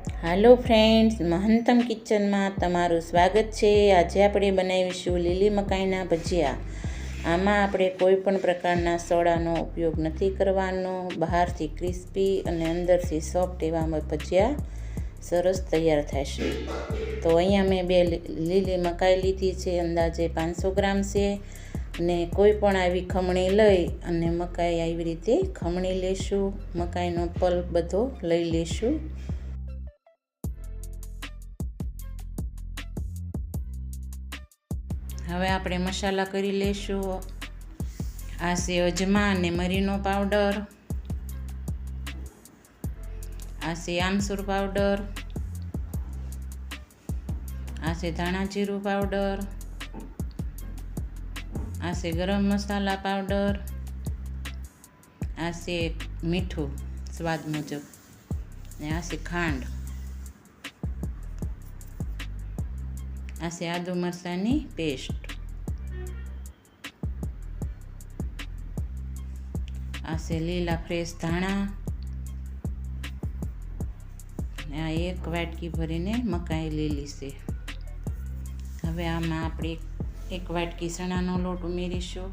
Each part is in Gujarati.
હાલો ફ્રેન્ડ્સ, મહંતમ કિચનમાં તમારું સ્વાગત છે। આજે આપણે બનાવીશું લીલી મકાઈના ભજીયા। આમાં આપણે કોઈ પણ પ્રકારના સોડાનો ઉપયોગ નથી કરવાનો। બહારથી ક્રિસ્પી અને અંદરથી સોફ્ટ એવા ભજીયા સરસ તૈયાર થશે। તો અહીંયા મેં 2 લીલી મકાઈ લીધી છે, અંદાજે 500 ગ્રામ છે। અને કોઈ પણ આવી ખમણી લઈ અને મકાઈ આવી રીતે ખમણી લેશું। મકાઈનો પલ્પ બધો લઈ લેશું। હવે આપણે મસાલા કરી લેશું। આ છે અજમા અને મરીનો પાવડર, આ છે આમચૂર પાવડર, આ છે ધાણા જીરું પાવડર, આ છે ગરમ મસાલા પાવડર, આ છે મીઠું સ્વાદ મુજબ, ને આ છે ખાંડ, આ છે આદુ મરચાંની પેસ્ટ, આ છે લીલા ફ્રેશ ધાણા, ને આ 1 વાટકી ભરીને મકાઈ લીલી છે। હવે આમાં આપણે 1 વાટકી ચણાનો લોટ ઉમેરીશું,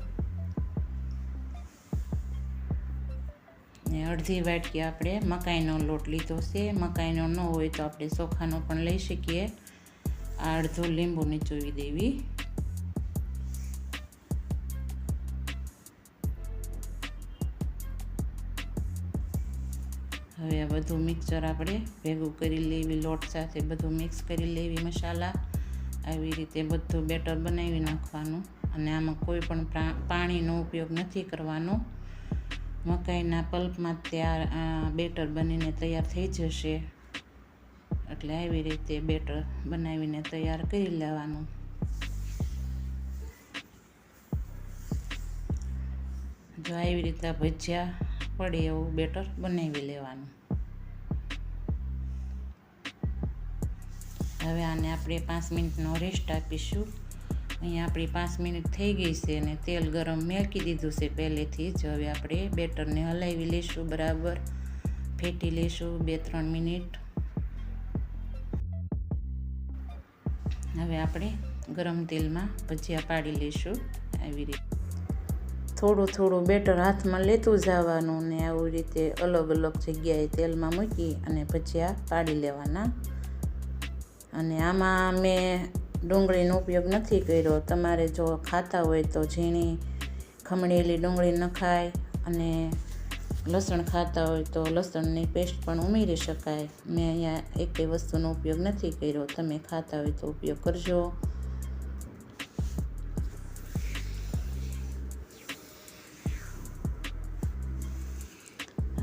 ને અડધી વાટકી આપણે મકાઈનો લોટ લીધો છે। મકાઈનો ન હોય તો આપણે ચોખાનો પણ લઈ શકીએ। આ અડધો લીંબુ નીચોવી દેવી। હવે આ બધું મિક્સર આપણે ભેગું કરી લેવી, લોટ સાથે બધું મિક્સ કરી લેવી મસાલા। આવી રીતે બધું બેટર બનાવી નાખવાનું, અને આમાં કોઈ પણ પાણીનો ઉપયોગ નથી કરવાનો। મકાઈના પલ્પમાં બેટર બનીને તૈયાર થઈ જશે, એટલે આવી રીતે બેટર બનાવીને તૈયાર કરી લેવાનું। જો આવી રીતે ભજીયા પડે એવું બેટર બનાવી લેવાનું। હવે આને આપણે 5 મિનિટનો રેસ્ટ આપીશું। અહીંયા આપણી 5 મિનિટ થઈ ગઈ છે અને તેલ ગરમ મેકી દીધું છે પહેલેથી જ। હવે આપણે બેટરને હલાવી લઈશું, બરાબર ફેટી લઈશું 2-3 મિનિટ। હવે આપણે ગરમ તેલમાં ભજીયા પાડી લઈશું। આવી રીતે થોડું બેટર હાથમાં લેતું જવાનું, ને આવી રીતે અલગ અલગ જગ્યાએ તેલમાં મૂકી અને ભજીયા પાડી લેવાના। અને આમાં મેં ડુંગળીનો ઉપયોગ નથી કર્યો। તમારે જો ખાતા હોય તો ઝીણી ખમણેલી ડુંગળી નખાય, અને લસણ ખાતા હોય તો લસણની પેસ્ટ પણ ઉમેરી શકાય। મેં અહીંયા એકેય વસ્તુનો ઉપયોગ નથી કર્યો, તમે ખાતા હોય તો ઉપયોગ કરજો।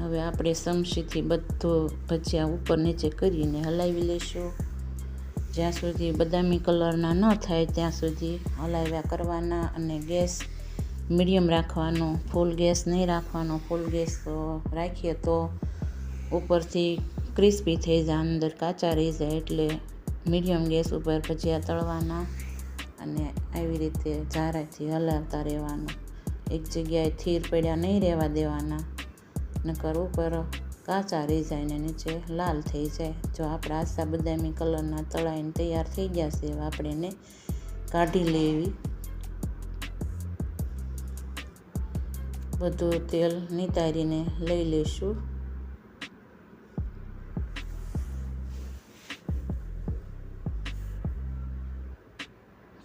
હવે આપણે ચમચીથી બધું ભજીયા ઉપર નીચે કરીને હલાવી લઈશું, જ્યાં સુધી બદામી કલરના ન થાય ત્યાં સુધી હલાવ્યા કરવાના। અને ગેસ મીડિયમ રાખવાનો, ફૂલ ગેસ નહીં રાખવાનો। ફૂલ ગેસ તો રાખીએ તો ઉપરથી ક્રિસ્પી થઈ જાય, અંદર કાચા રહી જાય, એટલે મીડિયમ ગેસ ઉપર ભજીયા તળવાના, અને આવી રીતે જારાથી હલાવતા રહેવાનું। એક જગ્યાએ થીર પડ્યા નહીં રહેવા દેવાના, નકર ઉપર કાચા રહી જાય ને નીચે લાલ થઈ જાય। જો આપણા આસા બદામી કલરના તળાઈને તૈયાર થઈ ગયા છે, એવા આપણે એને કાઢી લેવી। બધું તેલ નિતારીને લઈ લઈશું।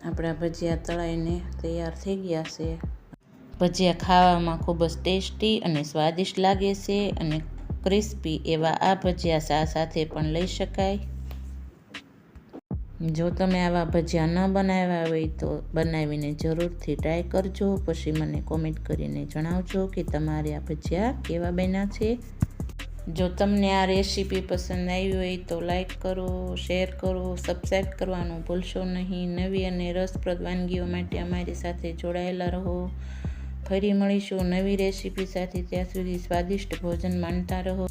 આપણા ભજીયા તળાઈને તૈયાર થઈ ગયા છે। ભજીયા ખાવામાં ખૂબ જ ટેસ્ટી અને સ્વાદિષ્ટ લાગે છે, અને ક્રિસ્પી એવા આ ભજીયા ચા સાથે પણ લઈ શકાય। જો તમે આવા ભજીયા ન બનાવ્યા હોય તો બનાવીને જરૂરથી ટ્રાય કરજો, પછી મને કોમેન્ટ કરીને જણાવજો કે તમારે આ ભજીયા કેવા બન્યા છે। જો તમને આ રેસીપી પસંદ આવી હોય તો લાઈક કરો, શેર કરો, સબસ્ક્રાઈબ કરવાનું ભૂલશો નહીં। નવી અને રસપ્રદ વાનગીઓ માટે અમારી સાથે જોડાયેલા રહો। ફરી મળીશું નવી રેસીપી સાથે, ત્યાં સુધી સ્વાદિષ્ટ ભોજન માણતા રહો।